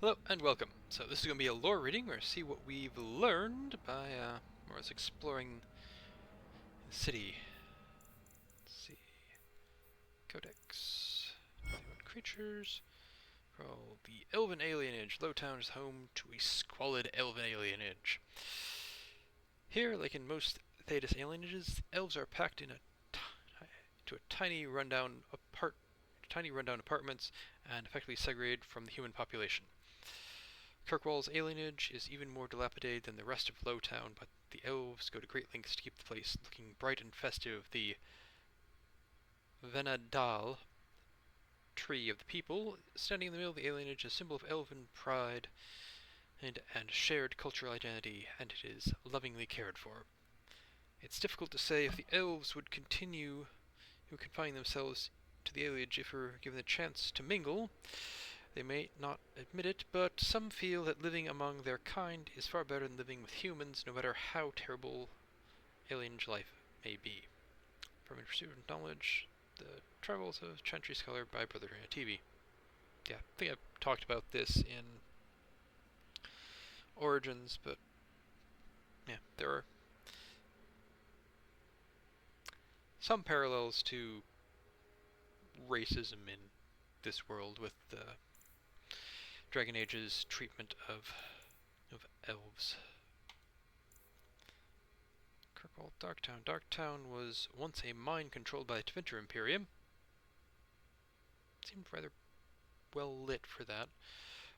Hello and welcome. So this is going to be a lore reading where see what we've learned by more or less exploring the city. Let's see. Codex. 21 creatures. Crawl the Elven Alienage. Lowtown is home to a squalid Elven Alienage. Here, like in most Thetis alienages, elves are packed to a tiny rundown apartments and effectively segregated from the human population. Kirkwall's alienage is even more dilapidated than the rest of Lowtown, but the elves go to great lengths to keep the place looking bright and festive. The Venadal tree of the people, standing in the middle of the alienage, is a symbol of elven pride and shared cultural identity, and it is lovingly cared for. It's difficult to say if the elves would confine themselves to the alienage if were given the chance to mingle. They may not admit it, but some feel that living among their kind is far better than living with humans, no matter how terrible alien life may be. From a pursuit of knowledge, the travels of Chantry Scholar by Brother TV. Yeah, I think I've talked about this in Origins, but yeah, there are some parallels to racism in this world with the Dragon Age's treatment of elves. Kirkwall Darktown. Darktown was once a mine controlled by the Tevinter Imperium. It seemed rather well lit for that.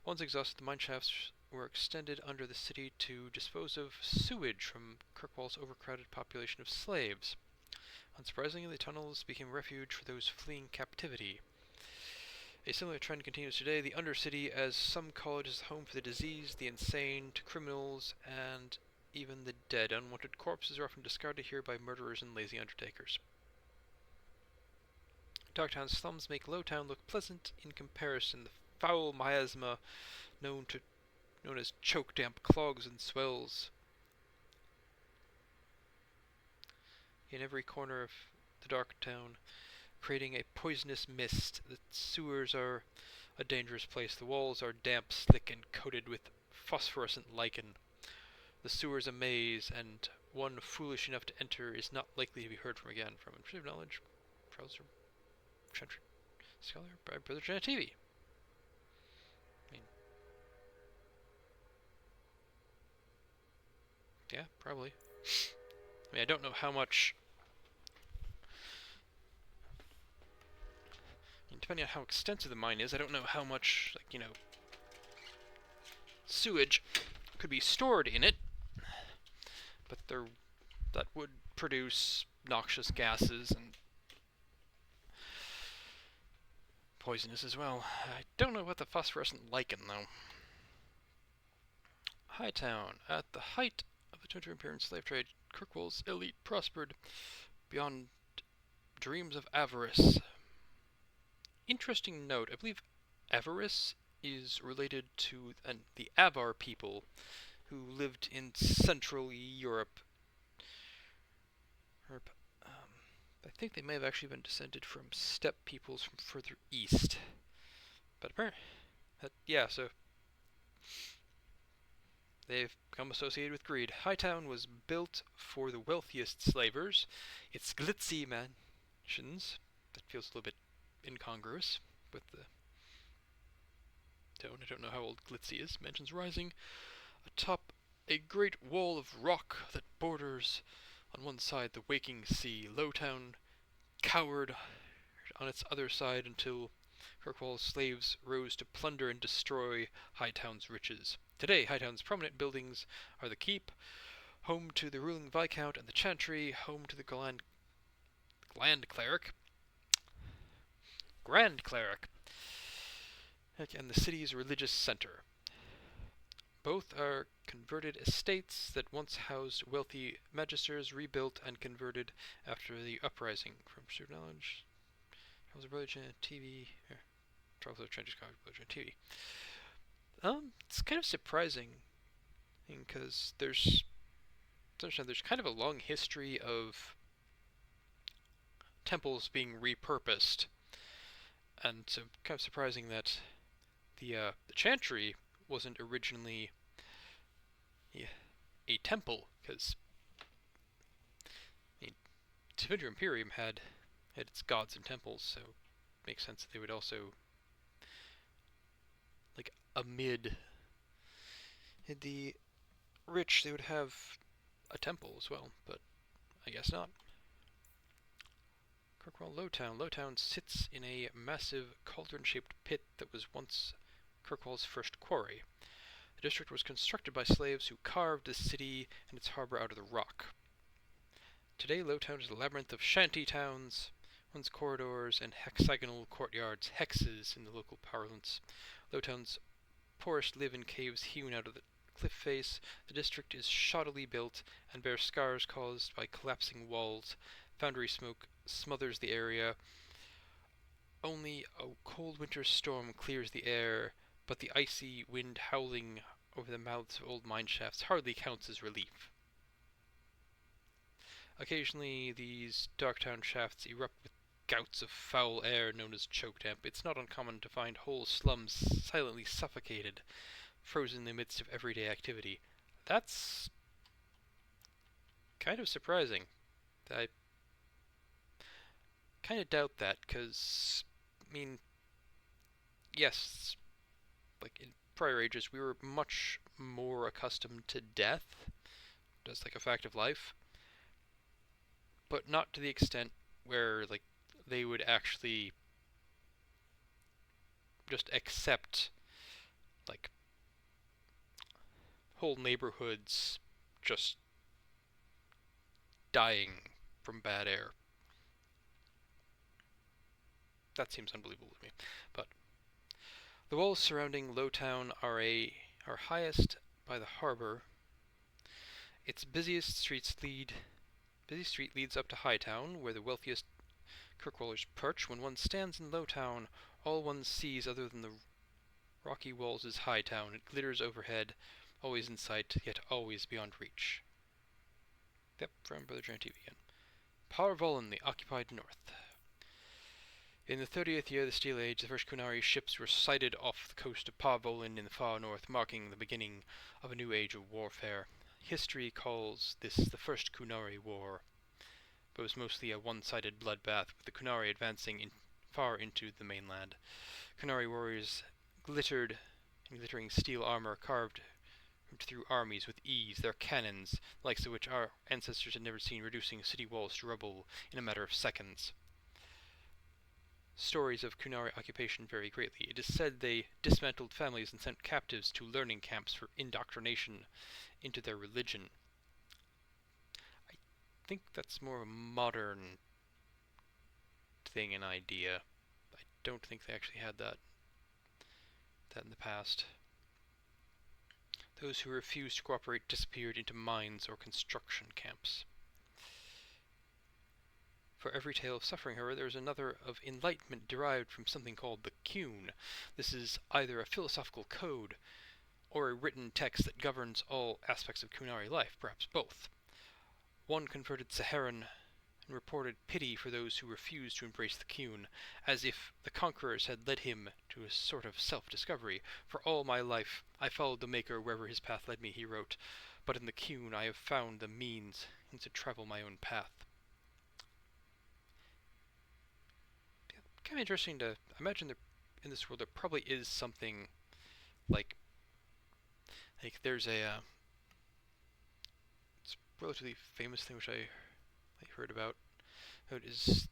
Once exhausted, the mine shafts were extended under the city to dispose of sewage from Kirkwall's overcrowded population of slaves. Unsurprisingly, the tunnels became a refuge for those fleeing captivity. A similar trend continues today. The Undercity, as some call it, is the home for the diseased, the insane, to criminals, and even the dead. Unwanted corpses are often discarded here by murderers and lazy undertakers. Darktown's slums make Lowtown look pleasant in comparison. The foul miasma known as choke damp clogs and swells in every corner of the Darktown, creating a poisonous mist. The sewers are a dangerous place. The walls are damp, slick, and coated with phosphorescent lichen. The sewer's a maze, and one foolish enough to enter is not likely to be heard from again. From Intrusive Knowledge, Browser, Chantry Scholar by Brother TV. Yeah, probably. I don't know how much. Depending on how extensive the mine is, I don't know how much, sewage could be stored in it. But that would produce noxious gases and poisonous as well. I don't know about the phosphorescent lichen, though. Hightown. At the height of the Twinter Imperial slave trade, Kirkwall's elite prospered beyond dreams of avarice. Interesting note, I believe avarice is related to the Avar people who lived in Central Europe. I think they may have actually been descended from steppe peoples from further east. But apparently, so they've become associated with greed. Hightown was built for the wealthiest slavers. Its glitzy mansions, that feels a little bit incongruous with the tone. I don't know how old glitzy is. Mansions rising atop a great wall of rock that borders on one side the waking sea. Lowtown cowered on its other side until Kirkwall's slaves rose to plunder and destroy Hightown's riches. Today, Hightown's prominent buildings are the Keep, home to the ruling Viscount, and the Chantry, home to the Grand Cleric, and the city's religious center. Both are converted estates that once housed wealthy magisters, rebuilt and converted after the uprising. From Pursuit of Knowledge, Charles of Religion TV, Charles of Trenches College Religion TV. It's kind of surprising because there's kind of a long history of temples being repurposed, and so kind of surprising that the Chantry wasn't originally a temple, because I mean, Tivinter Imperium had its gods and temples, so it makes sense that they would also, like, amid the rich, they would have a temple as well, but I guess not. Kirkwall Lowtown. Lowtown sits in a massive cauldron-shaped pit that was once Kirkwall's first quarry. The district was constructed by slaves who carved the city and its harbor out of the rock. Today, Lowtown is a labyrinth of shanty towns, once corridors and hexagonal courtyards, hexes in the local parlance. Lowtown's poorest live in caves hewn out of the cliff face. The district is shoddily built and bears scars caused by collapsing walls. Foundry smoke smothers the area. Only a cold winter storm clears the air, but the icy wind howling over the mouths of old mine shafts hardly counts as relief. Occasionally, these Darktown shafts erupt with gouts of foul air known as choke damp. It's not uncommon to find whole slums silently suffocated, frozen in the midst of everyday activity. That's kind of surprising. I kind of doubt that, because, I mean, yes, like in prior ages, we were much more accustomed to death, just like a fact of life, but not to the extent where, like, they would actually just accept, like, whole neighborhoods just dying from bad air. That seems unbelievable to me. But the walls surrounding Lowtown are highest by the harbor. Its busy street leads up to Hightown, where the wealthiest Kirkwallers perch. When one stands in Lowtown, all one sees other than the rocky walls is Hightown. It glitters overhead, always in sight, yet always beyond reach. Yep, from Brother Giant TV again. Parvolin, the occupied north. In the 30th year of the Steel Age, the first Kunari ships were sighted off the coast of Parvolin in the far north, marking the beginning of a new age of warfare. History calls this the First Kunari War, but it was mostly a one-sided bloodbath, with the Kunari advancing far into the mainland. Kunari warriors glittered in glittering steel armor, carved through armies with ease, their cannons, the likes of which our ancestors had never seen, reducing city walls to rubble in a matter of seconds. Stories of Kunari occupation vary greatly. It is said they dismantled families and sent captives to learning camps for indoctrination into their religion. I think that's more a modern thing and idea. I don't think they actually had that in the past. Those who refused to cooperate disappeared into mines or construction camps. For every tale of suffering, however, there is another of enlightenment derived from something called the Qun. This is either a philosophical code or a written text that governs all aspects of Kunari life, perhaps both. One converted Saharan and reported pity for those who refused to embrace the Qun, as if the conquerors had led him to a sort of self-discovery. For all my life I followed the Maker wherever his path led me, he wrote, but in the Qun I have found the means to travel my own path. Kind of interesting to imagine in this world there probably is something like there's a it's a relatively famous thing which I heard about. It is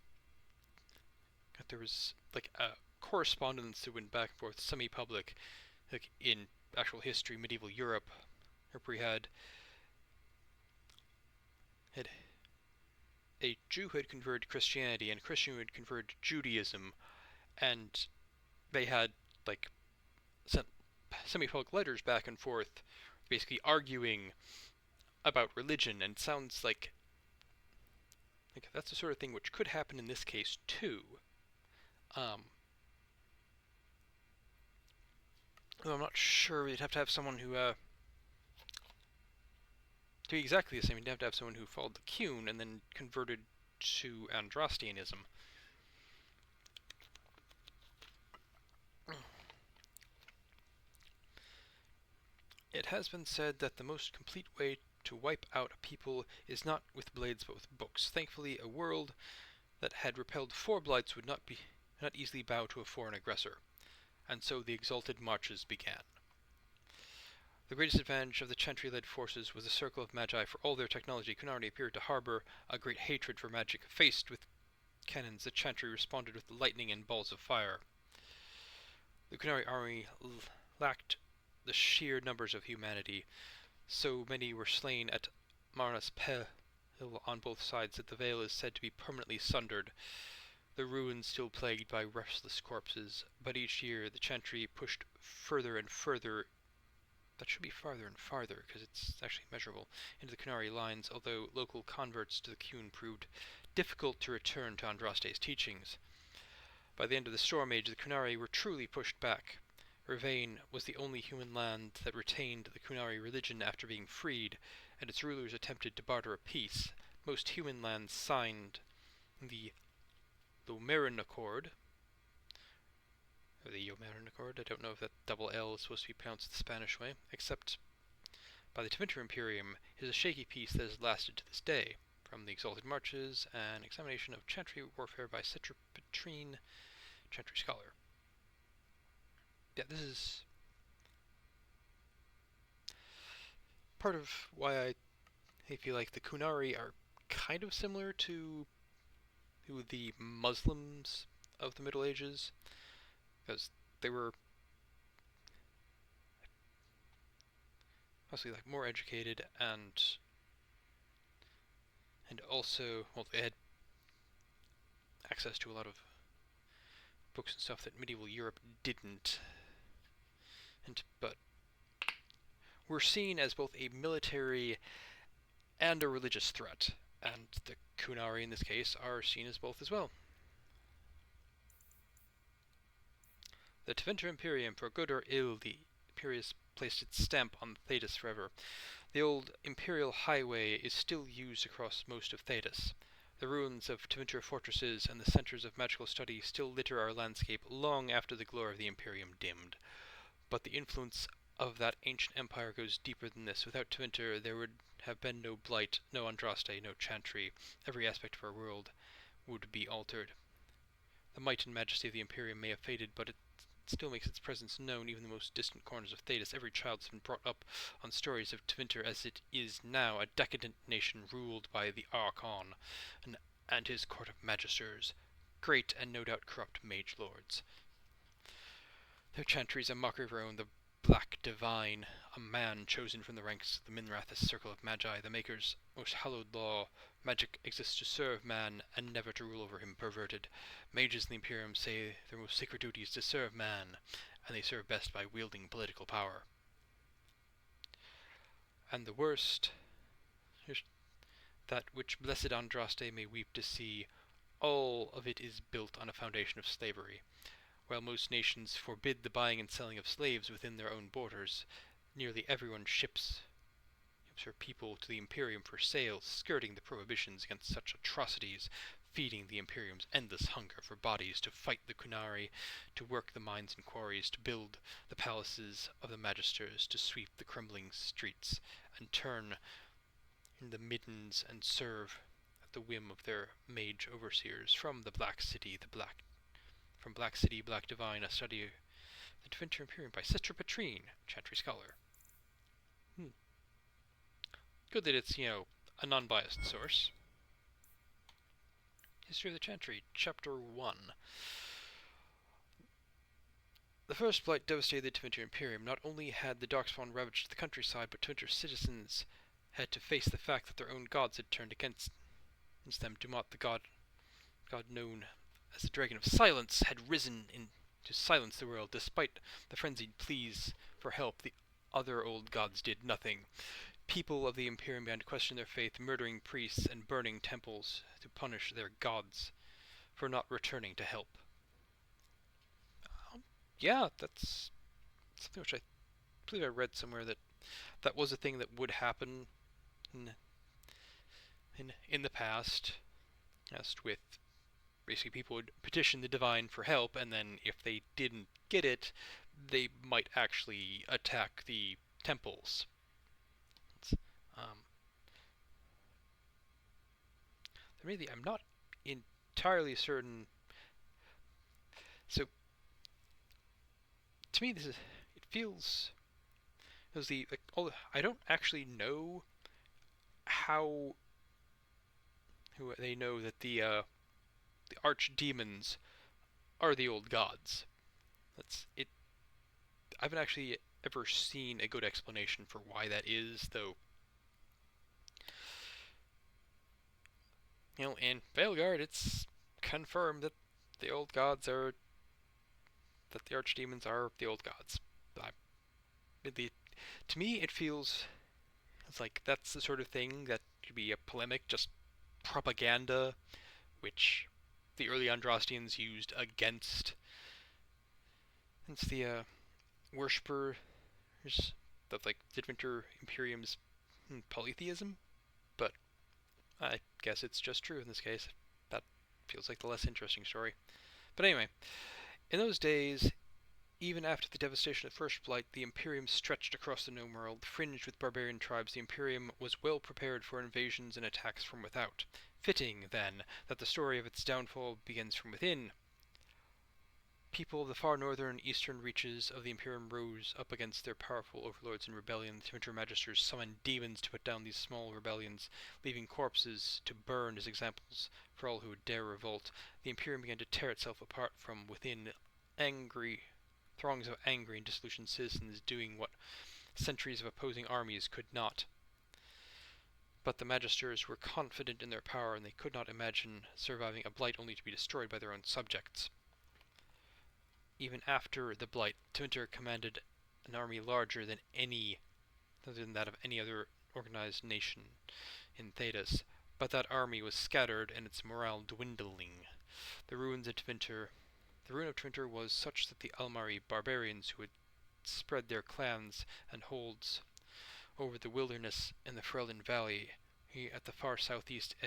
that there was like a correspondence that went back and forth, semi-public, like in actual history, medieval Europe, where we had a Jew who had converted to Christianity and a Christian who had converted to Judaism, and they had like sent semi-public letters back and forth, basically arguing about religion. And it sounds like that's the sort of thing which could happen in this case too. Though I'm not sure. You'd have to have someone who to be exactly the same. You'd have to have someone who followed the Qun and then converted to Andrastianism. It has been said that the most complete way to wipe out a people is not with blades but with books. Thankfully, a world that had repelled 4 blights would not easily bow to a foreign aggressor, and so the exalted marches began. The greatest advantage of the Chantry-led forces was the circle of magi. For all their technology, Kunari appeared to harbor a great hatred for magic. Faced with cannons, the Chantry responded with lightning and balls of fire. The Kunari army lacked the sheer numbers of humanity. So many were slain at Marnas Pel on both sides that the Vale is said to be permanently sundered, the ruins still plagued by restless corpses. But each year the Chantry pushed further and further. That should be farther and farther, because it's actually measurable, into the Kunari lines, although local converts to the Qun proved difficult to return to Andraste's teachings. By the end of the Storm Age, the Kunari were truly pushed back. Ravane was the only human land that retained the Kunari religion after being freed, and its rulers attempted to barter a peace. Most human lands signed the Lomerin Accord, or the Yomerin Accord, I don't know if that double L is supposed to be pronounced the Spanish way, except by the Tevinter Imperium. It is a shaky peace that has lasted to this day. From the Exalted Marches, an examination of Chantry warfare by Citra Petrine, Chantry Scholar. Yeah, this is part of why I feel like the Kunari are kind of similar to the Muslims of the Middle Ages, because they were mostly like more educated and also, well, they had access to a lot of books and stuff that medieval Europe didn't. But were seen as both a military and a religious threat, and the Kunari in this case are seen as both as well. The Tevinter Imperium, for good or ill, the Imperius placed its stamp on Thedas forever. The old Imperial Highway is still used across most of Thedas. The ruins of Tevinter fortresses and the centers of magical study still litter our landscape long after the glory of the Imperium dimmed. But the influence of that ancient empire goes deeper than this. Without Tevinter, there would have been no Blight, no Andraste, no Chantry. Every aspect of our world would be altered. The might and majesty of the Imperium may have faded, but it still makes its presence known even in the most distant corners of Thedas. Every child has been brought up on stories of Tevinter as it is now, a decadent nation ruled by the Archon and his court of magisters, great and no doubt corrupt mage lords. Their Chantry is a mockery of our own, the Black Divine, a man chosen from the ranks of the Minrathous circle of magi, the Maker's most hallowed law. Magic exists to serve man, and never to rule over him perverted. Mages in the Imperium say their most sacred duty is to serve man, and they serve best by wielding political power. And the worst, that which blessed Andraste may weep to see, all of it is built on a foundation of slavery. While most nations forbid the buying and selling of slaves within their own borders, nearly everyone ships her people to the Imperium for sale, skirting the prohibitions against such atrocities, feeding the Imperium's endless hunger for bodies, to fight the Kunari, to work the mines and quarries, to build the palaces of the magisters, to sweep the crumbling streets, and turn in the middens and serve at the whim of their mage overseers. From the Black City, Black Divine, a study of the Tevinter Imperium by Citra Petrine, Chantry Scholar. Good that it's, a non-biased source. History of the Chantry, Chapter 1. The first blight devastated the Tevinter Imperium. Not only had the Darkspawn ravaged the countryside, but Tevinter citizens had to face the fact that their own gods had turned against them. Dumont, the god known as the Dragon of Silence, had risen to silence the world. Despite the frenzied pleas for help, the other old gods did nothing. People of the Imperium began to question their faith, murdering priests and burning temples to punish their gods for not returning to help. Yeah, that's something which I believe I read somewhere, that was a thing that would happen in the past, just with basically people would petition the Divine for help, and then if they didn't get it, they might actually attack the temples. Um, really, I'm not entirely certain. So, to me, it feels as the like. I don't actually know how who they know that the archdemons are the old gods. That's it. I haven't actually ever seen a good explanation for why that is, though. In Veilguard, it's confirmed that the old gods are that the archdemons are the old gods. I, the, to me, it feels it's like that's the sort of thing that could be a polemic, just propaganda, which the early Andrastians used against the worshippers of like Midwinter Imperium's polytheism. But I guess it's just true in this case. That feels like the less interesting story. But anyway, in those days, even after the devastation of First Blight, the Imperium stretched across the Gnome world. Fringed with barbarian tribes, the Imperium was well prepared for invasions and attacks from without. Fitting, then, that the story of its downfall begins from within. People of the far northern and eastern reaches of the Imperium rose up against their powerful overlords in rebellion. The Tevinter Magisters summoned demons to put down these small rebellions, leaving corpses to burn as examples for all who would dare revolt. The Imperium began to tear itself apart from within, throngs of angry and disillusioned citizens doing what centuries of opposing armies could not. But the Magisters were confident in their power, and they could not imagine surviving a blight only to be destroyed by their own subjects. Even after the Blight, Tevinter commanded an army larger than that of any other organized nation in Thedas, but that army was scattered and its morale dwindling. The ruin of Tevinter was such that the Almari barbarians who had spread their clans and holds over the wilderness in the Ferelden Valley at the far southeastern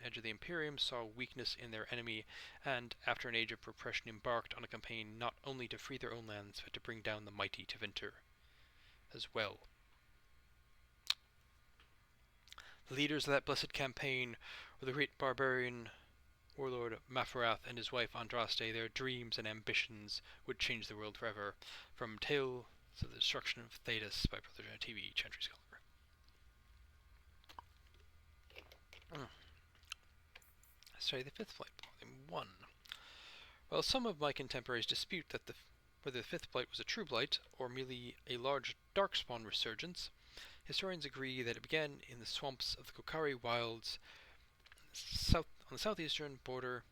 edge of the Imperium saw weakness in their enemy, and, after an age of repression, embarked on a campaign not only to free their own lands, but to bring down the mighty Tevinter as well. The leaders of that blessed campaign were the great barbarian warlord Mafarath and his wife Andraste. Their dreams and ambitions would change the world forever. From Tales of the Destruction of Thedas by Brother John TV, Chantry Scholar. Sorry, the Fifth Blight, Volume 1. While some of my contemporaries dispute whether the Fifth Blight was a true blight, or merely a large darkspawn resurgence, historians agree that it began in the swamps of the Kokari Wilds on the southeastern border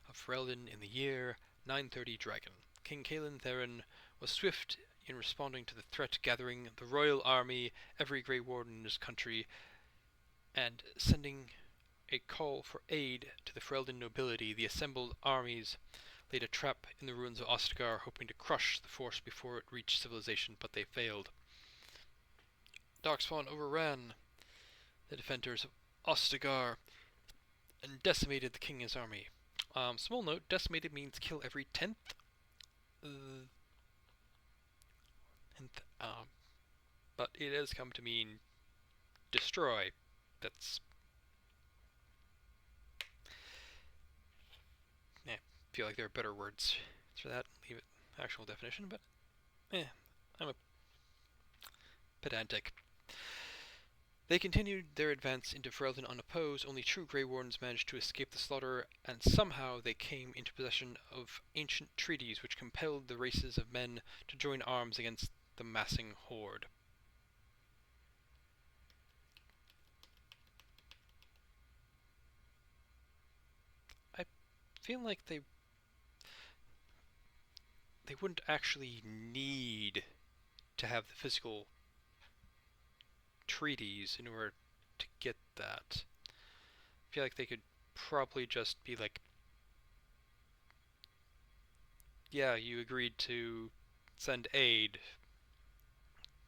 of Ferelden in the year 930 Dragon. King Kaelin Theron was swift in responding to the threat, gathering the royal army, every Grey Warden in his country, and sending a call for aid to the Ferelden nobility. The assembled armies laid a trap in the ruins of Ostagar, hoping to crush the force before it reached civilization, but they failed. Darkspawn overran the defenders of Ostagar and decimated the king and his army. Small note, decimated means kill every 10th. But it has come to mean destroy. That's feel like there are better words for that. Leave it actual definition, but I'm a pedantic. They continued their advance into Ferelden unopposed. Only true Grey Wardens managed to escape the slaughter, and somehow they came into possession of ancient treaties which compelled the races of men to join arms against the massing horde. I feel like they wouldn't actually need to have the physical treaties in order to get that. I feel like they could probably just be like, yeah, you agreed to send aid,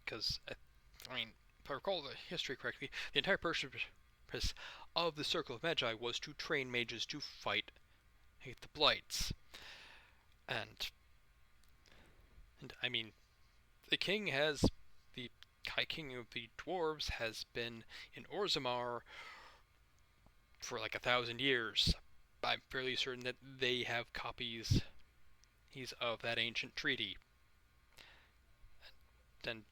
because, I mean, if I recall the history correctly, the entire purpose of the Circle of Magi was to train mages to fight the Blights. And I mean, the king has the High King of the Dwarves has been in Orzammar for like 1,000 years. I'm fairly certain that they have copies he's of that ancient treaty. And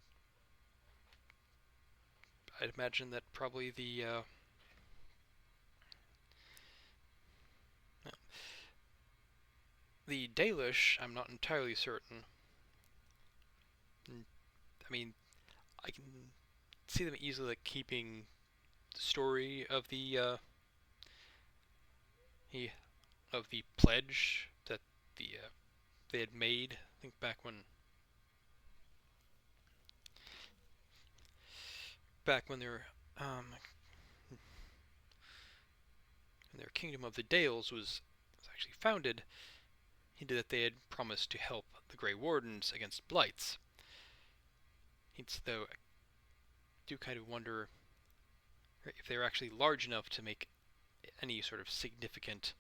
I'd imagine that probably the Dalish, I'm not entirely certain. I mean, I can see them easily like keeping the story of the of the pledge that they had made. I think back when um, their kingdom of the Dales was actually founded, hinted that they had promised to help the Grey Wardens against blights. It's though I do kind of wonder if they were actually large enough to make any sort of significant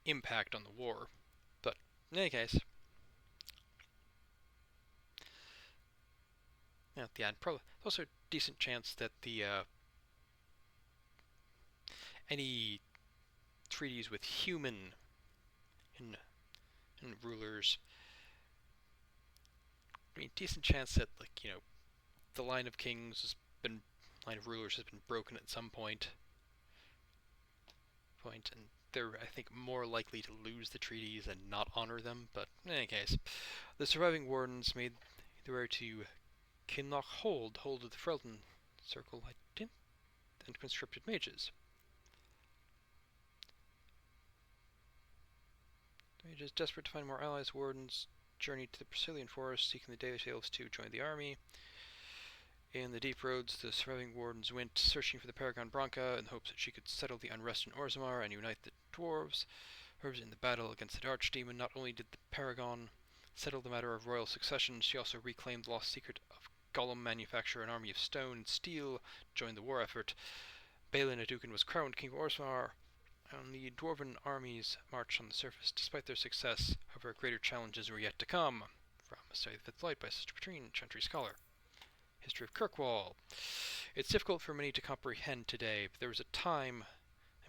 impact on the war. But in any case, yeah, and probably also a decent chance that the any treaties with human and, and rulers, I mean, decent chance that the line of kings line of rulers has been broken at some point, and they're, I think, more likely to lose the treaties and not honor them. But in any case, the surviving wardens made their way to Kinloch hold of the Freldon Circle, and conscripted mages. The mages, desperate to find more allies, wardens journeyed to the Brazilian forest, seeking the Dalish elves to join the army. In the deep roads, the surviving wardens went, searching for the Paragon Branca in hopes that she could settle the unrest in Orzammar and unite the dwarves. Hers in the battle against the Archdemon, not only did the Paragon settle the matter of royal succession, she also reclaimed the lost secret of Gollum manufacture an army of stone and steel, joined the war effort. Balin Adukin was crowned king of Orzammar, and the dwarven armies marched on the surface. Despite their success, however, greater challenges were yet to come. From A Study of the Fifth Light by Sister Petrine, Chantry Scholar. History of Kirkwall. It's difficult for many to comprehend today, but there was a time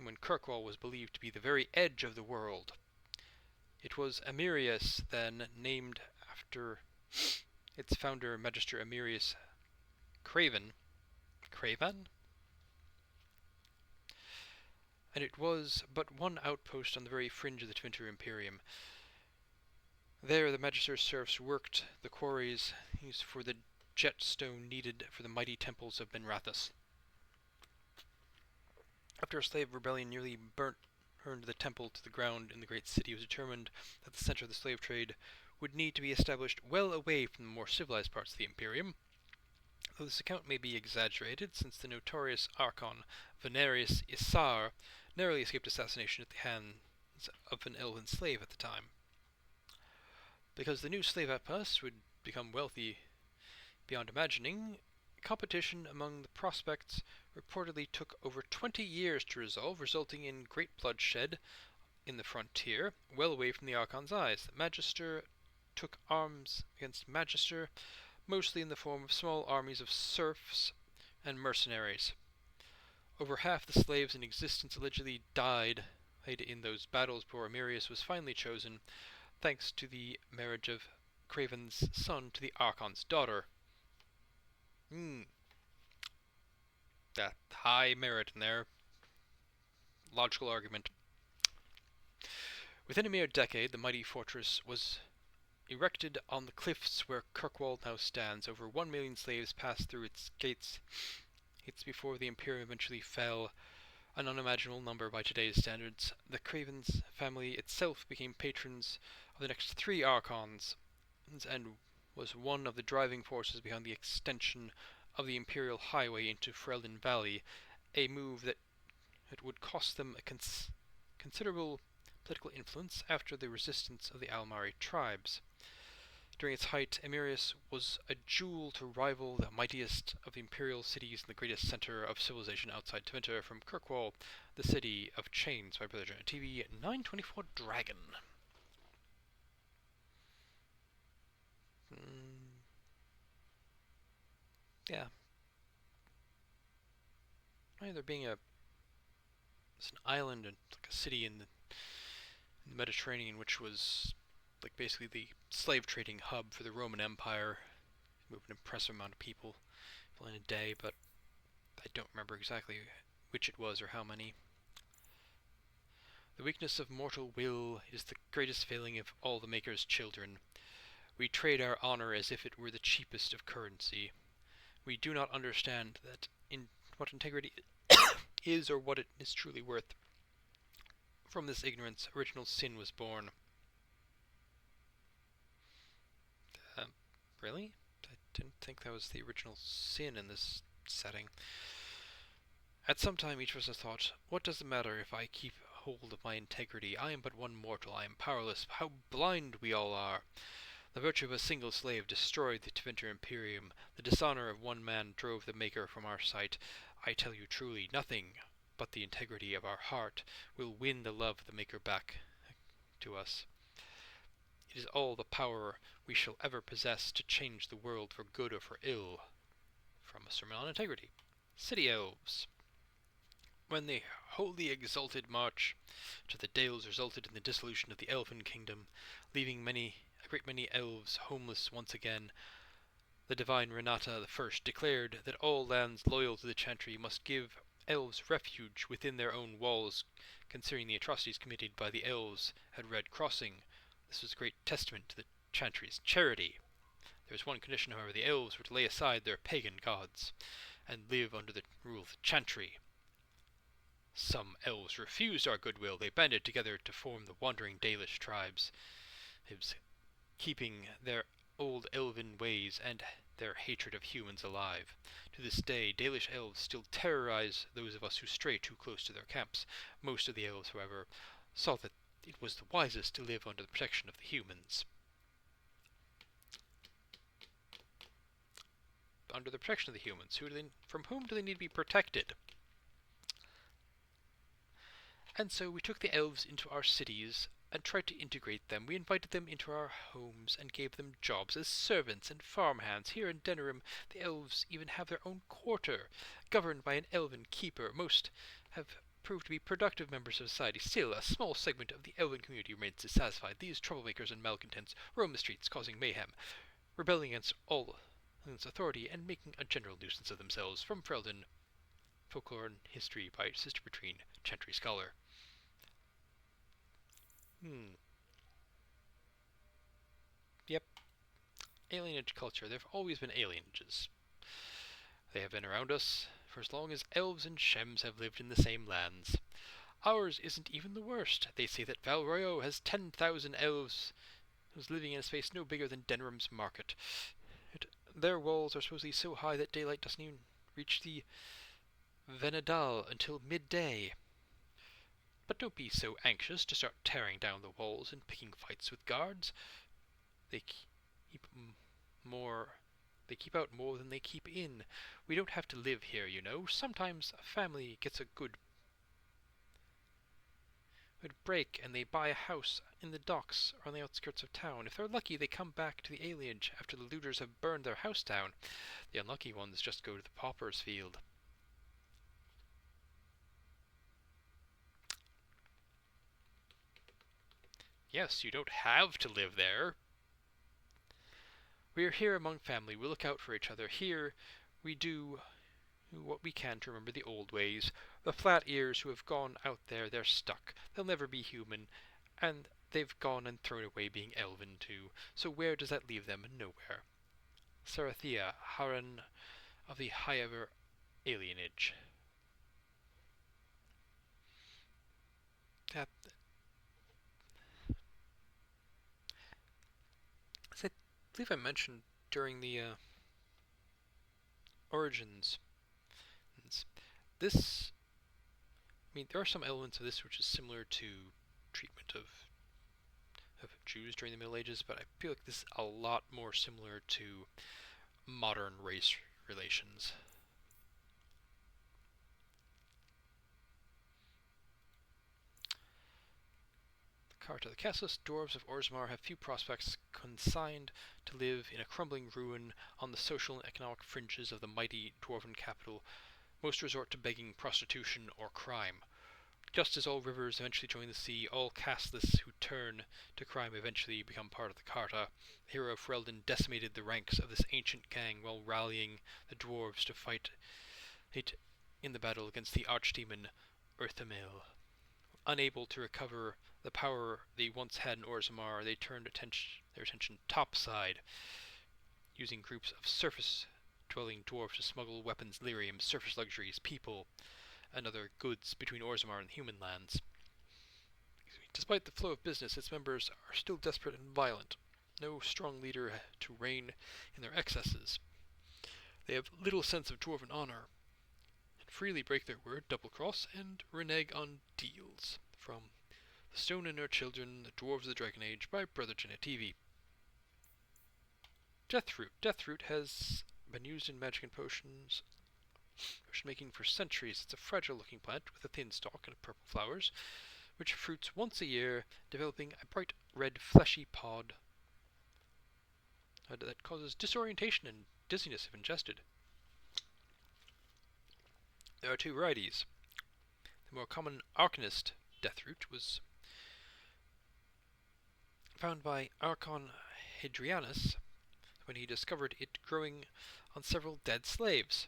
when Kirkwall was believed to be the very edge of the world. It was Amirius, then, named after its founder, Magister Amirius Craven. Craven? And it was but one outpost on the very fringe of the Tevinter Imperium. There the Magister's serfs worked the quarries used for the jetstone needed for the mighty temples of Benrathus. After a slave rebellion nearly burned the temple to the ground in the great city, it was determined that the center of the slave trade would need to be established well away from the more civilized parts of the Imperium. Though this account may be exaggerated, since the notorious Archon Venarius Isar narrowly escaped assassination at the hands of an elven slave at the time. Because the new slave outpost would become wealthy beyond imagining, competition among the prospects reportedly took over 20 years to resolve, resulting in great bloodshed in the frontier, well away from the Archon's eyes. The Magister took arms against Magister, mostly in the form of small armies of serfs and mercenaries. Over half the slaves in existence allegedly died in those battles before Amirius was finally chosen, thanks to the marriage of Craven's son to the Archon's daughter. That high merit in there. Logical argument. Within a mere decade, the mighty fortress was erected on the cliffs where Kirkwall now stands. Over 1 million slaves passed through its gates. It's before the Imperium eventually fell, an unimaginable number by today's standards. The Craven's family itself became patrons of the next 3 Archons, and was one of the driving forces behind the extension of the Imperial Highway into Freldon Valley, a move that would cost them a considerable political influence after the resistance of the Almari tribes. During its height, Amirius was a jewel to rival the mightiest of the imperial cities and the greatest center of civilization outside Tevinter. From Kirkwall, the City of Chains by Brother John TV 924 Dragon. Yeah, right, there being it's an island and like a city in the Mediterranean, which was like basically the slave trading hub for the Roman Empire. Moved an impressive amount of people in a day, but I don't remember exactly which it was or how many. The weakness of mortal will is the greatest failing of all the Maker's children. We trade our honor as if it were the cheapest of currency. We do not understand that in what integrity is or what it is truly worth. From this ignorance, original sin was born. Uh, really? I didn't think that was the original sin in this setting. At some time each of us has thought, what does it matter if I keep hold of my integrity? I am but one mortal, I am powerless. How blind we all are! The virtue of a single slave destroyed the Tevinter Imperium. The dishonor of one man drove the Maker from our sight. I tell you truly, nothing but the integrity of our heart will win the love of the Maker back to us. It is all the power we shall ever possess to change the world for good or for ill. From a sermon on integrity. City Elves. When the wholly exalted march to the Dales resulted in the dissolution of the Elfin kingdom, leaving a great many elves homeless once again, the divine Renata I declared that all lands loyal to the Chantry must give elves refuge within their own walls, considering the atrocities committed by the elves at Red Crossing. This was a great testament to the Chantry's charity. There was one condition, however: the elves were to lay aside their pagan gods and live under the rule of the Chantry. Some elves refused our goodwill. They banded together to form the wandering Dalish tribes, keeping their old elven ways and their hatred of humans alive. To this day, Dalish elves still terrorize those of us who stray too close to their camps. Most of the elves, however, saw that it was the wisest to live under the protection of the humans. Under the protection of the humans, from whom do they need to be protected? And so we took the elves into our cities and tried to integrate them. We invited them into our homes and gave them jobs as servants and farmhands. Here in Denerim, the elves even have their own quarter, governed by an elven keeper. Most have proved to be productive members of society. Still, a small segment of the elven community remains dissatisfied. These troublemakers and malcontents roam the streets, causing mayhem, rebelling against all authority, and making a general nuisance of themselves. From Ferelden, Folklore and History by Sister Petrine, Chantry Scholar. Yep. Alienage culture. There have always been alienages. They have been around us for as long as elves and shems have lived in the same lands. Ours isn't even the worst. They say that Valroyo has 10,000 elves who's living in a space no bigger than Denerim's market. Their walls are supposedly so high that daylight doesn't even reach the Venedal until midday. But don't be so anxious to start tearing down the walls and picking fights with guards. They keep more. They keep out more than they keep in. We don't have to live here, you know. Sometimes a family gets a good break and they buy a house in the docks or on the outskirts of town. If they're lucky, they come back to the alienage after the looters have burned their house down. The unlucky ones just go to the pauper's field. Yes, you don't have to live there. We are here among family. We look out for each other. Here we do what we can to remember the old ways. The flat ears who have gone out there, they're stuck. They'll never be human. And they've gone and thrown away being elven too. So where does that leave them? Nowhere. Sarathea, Haran of the Highever Alienage. As I believe I mentioned during the origins, this, I mean, there are some elements of this which is similar to treatment of Jews during the Middle Ages, but I feel like this is a lot more similar to modern race relations. Carta. The castless dwarves of Orzammar have few prospects, consigned to live in a crumbling ruin on the social and economic fringes of the mighty dwarven capital. Most resort to begging, prostitution, or crime. Just as all rivers eventually join the sea, all castless who turn to crime eventually become part of the Carta. The hero of Ferelden decimated the ranks of this ancient gang while rallying the dwarves to fight it in the battle against the archdemon Urthamil. Unable to recover the power they once had in Orzammar, they turned their attention topside, using groups of surface-dwelling dwarves to smuggle weapons, lyrium, surface luxuries, people, and other goods between Orzammar and human lands. Despite the flow of business, its members are still desperate and violent. No strong leader to rein in their excesses. They have little sense of dwarven honor, and freely break their word, double-cross, and renege on deals. From The Stone and Her Children, The Dwarves of the Dragon Age by Brother TV. Deathroot. Deathroot has been used in magic and potion making for centuries. It's a fragile-looking plant with a thin stalk and purple flowers, which fruits once a year, developing a bright red fleshy pod that causes disorientation and dizziness if ingested. There are two varieties. The more common Arcanist Deathroot was found by Archon Hadrianus when he discovered it growing on several dead slaves.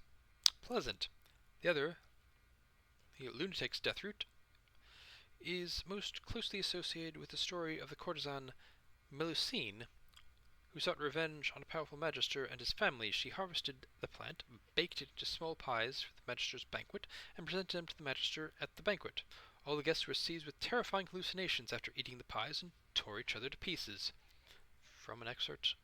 Pleasant. The other, the Lunatic's Deathroot, is most closely associated with the story of the courtesan Melusine, who sought revenge on a powerful magister and his family. She harvested the plant, baked it into small pies for the magister's banquet, and presented them to the magister at the banquet. All the guests were seized with terrifying hallucinations after eating the pies and tore each other to pieces. From an excerpt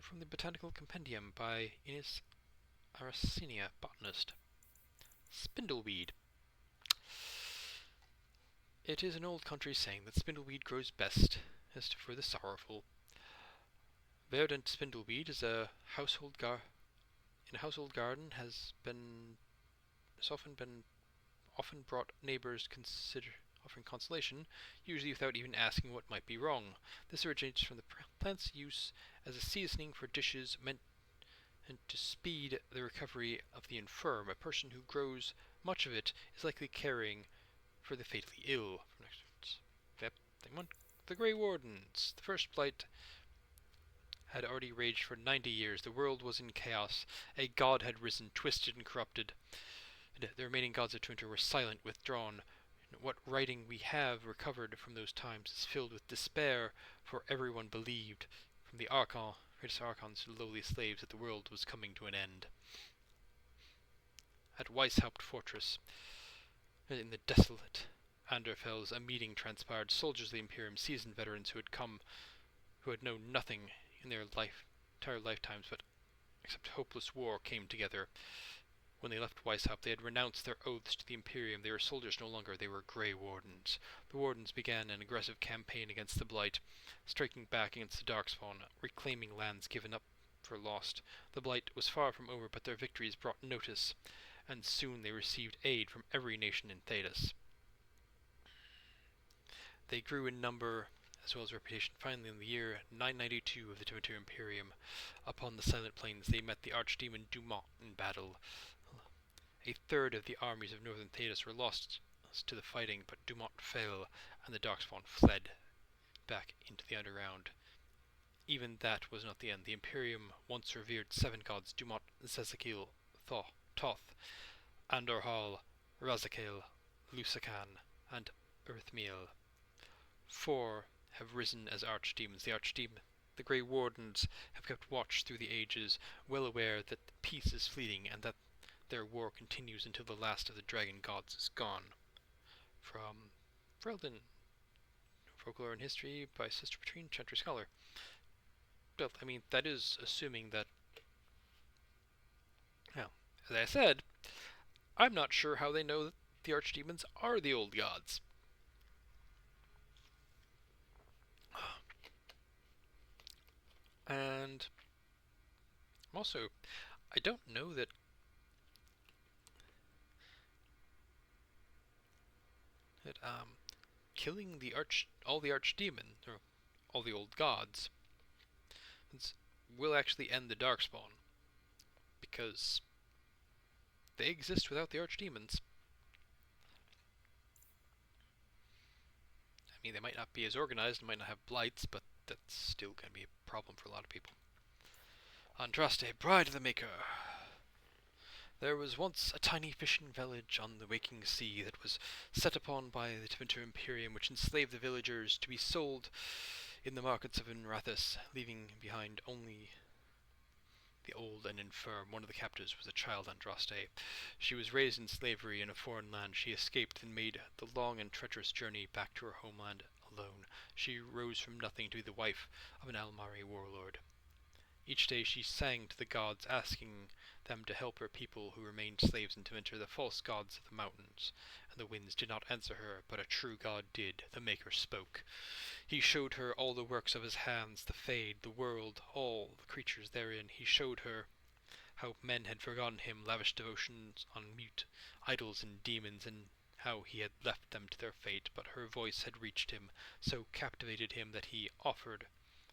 from the Botanical Compendium by Inés Aracenia, botanist. Spindleweed. It is an old country saying that spindleweed grows best for the sorrowful. Verdant spindleweed is a household garden has often brought neighbors offering consolation, usually without even asking what might be wrong. This originates from the plant's use as a seasoning for dishes meant to speed the recovery of the infirm. A person who grows much of it is likely caring for the fatally ill. The Grey Wardens. The first blight had already raged for 90 years. The world was in chaos. A god had risen, twisted and corrupted. The remaining gods of Twinter were silent, withdrawn. What writing we have recovered from those times is filled with despair, for everyone believed, from the greatest archons to the lowly slaves, that the world was coming to an end. At Weishaupt Fortress, in the desolate Anderfels, a meeting transpired. Soldiers of the Imperium, seasoned veterans who had known nothing in their entire lifetimes except hopeless war, came together. When they left Weishaupt, they had renounced their oaths to the Imperium. They were soldiers no longer, they were Grey Wardens. The Wardens began an aggressive campaign against the Blight, striking back against the Darkspawn, reclaiming lands given up for lost. The Blight was far from over, but their victories brought notice, and soon they received aid from every nation in Thedas. They grew in number as well as reputation. Finally, in the year 992 of the Twinter Imperium, upon the Silent Plains, they met the archdemon Dumont in battle. A third of the armies of northern Thedas were lost to the fighting, but Dumont fell, and the Darkspawn fled back into the underground. Even that was not the end. The Imperium once revered 7 gods: Dumont, Zezekil, Toth, Andorhal, Razakil, Lusakan, and Earthmiel. 4 have risen as archdemons. The Grey Wardens have kept watch through the ages, well aware that peace is fleeting and that their war continues until the last of the dragon gods is gone. From Ferelden, Folklore and History by Sister Patrine, Chantry Scholar. Well, I mean, that is assuming that... Well, as I said, I'm not sure how they know that the archdemons are the old gods. And also, I don't know that killing all the archdemons, or all the old gods, will actually end the Darkspawn, because they exist without the archdemons. I mean, they might not be as organized, and might not have blights, but that's still going to be a problem for a lot of people. Andraste, bride of the Maker. There was once a tiny fishing village on the waking sea that was set upon by the Tevinter Imperium, which enslaved the villagers to be sold in the markets of Inrathis, leaving behind only the old and infirm. One of the captives was a child Andraste. She was raised in slavery in a foreign land. She escaped and made the long and treacherous journey back to her homeland alone. She rose from nothing to be the wife of an Almari warlord. Each day she sang to the gods, asking them to help her people who remained slaves in Tevinter. The false gods of the mountains and the winds did not answer her, but a true god did. The Maker spoke. He showed her all the works of his hands, the Fade, the world, all the creatures therein. He showed her how men had forgotten him, lavished devotions on mute idols and demons, and how he had left them to their fate. But her voice had reached him, so captivated him that he offered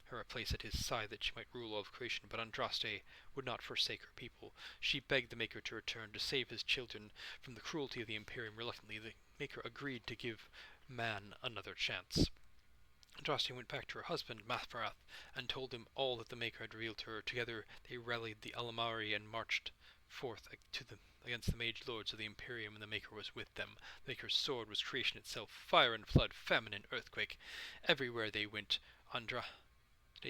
her a place at his side that she might rule all of creation. But Andraste would not forsake her people. She begged the Maker to return, to save his children from the cruelty of the Imperium. Reluctantly, the Maker agreed to give man another chance. Andraste went back to her husband, Mathrath, and told him all that the Maker had revealed to her. Together they rallied the Alamari and marched forth against the mage lords of the Imperium, and the Maker was with them. The Maker's sword was creation itself, fire and flood, famine and earthquake. Everywhere they went, Andraste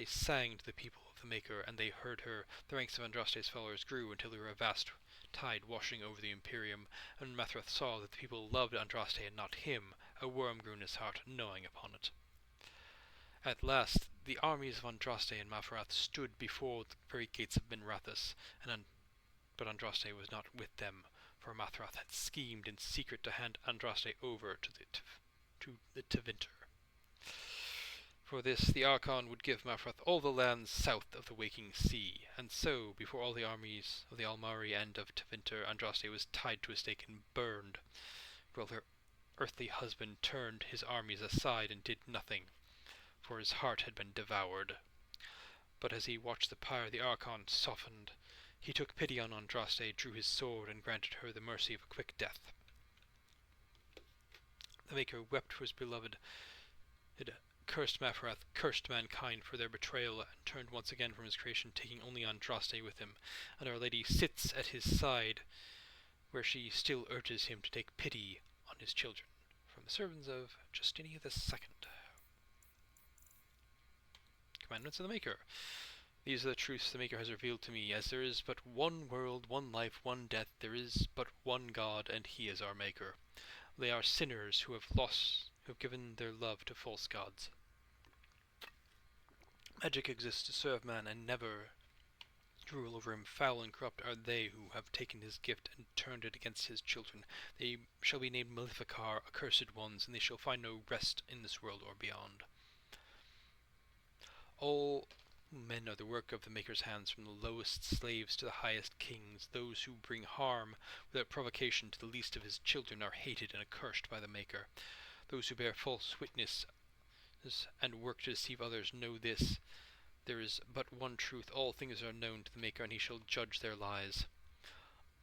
sang to the people of the Maker, and they heard her. The ranks of Andraste's followers grew until there were a vast tide washing over the Imperium, and Mathrath saw that the people loved Andraste and not him. A worm grew in his heart, gnawing upon it. At last, the armies of Andraste and Mathrath stood before the very gates of Minrathis, but Andraste was not with them, for Mathrath had schemed in secret to hand Andraste over to the Tevinter. For this, the Archon would give Mathrath all the lands south of the Waking Sea, and so, before all the armies of the Almari and of Tevinter, Andraste was tied to a stake and burned, while her earthly husband turned his armies aside and did nothing, for his heart had been devoured. But as he watched the pyre, the Archon softened. He took pity on Andraste, drew his sword, and granted her the mercy of a quick death. The Maker wept for his beloved, had cursed Mathrath, cursed mankind for their betrayal, and turned once again from his creation, taking only Andraste with him. And Our Lady sits at his side, where she still urges him to take pity on his children. From the servants of Justinia II. Commandments of the Maker. These are the truths the Maker has revealed to me. As there is but one world, one life, one death, there is but one God, and he is our Maker. They are sinners who have given their love to false gods. Magic exists to serve man and never to rule over him. Foul and corrupt are they who have taken his gift and turned it against his children. They shall be named Maleficar, accursed ones, and they shall find no rest in this world or beyond. All men are the work of the Maker's hands, from the lowest slaves to the highest kings. Those who bring harm without provocation to the least of his children are hated and accursed by the Maker. Those who bear false witness and work to deceive others know this: there is but one truth. All things are known to the Maker, and he shall judge their lies.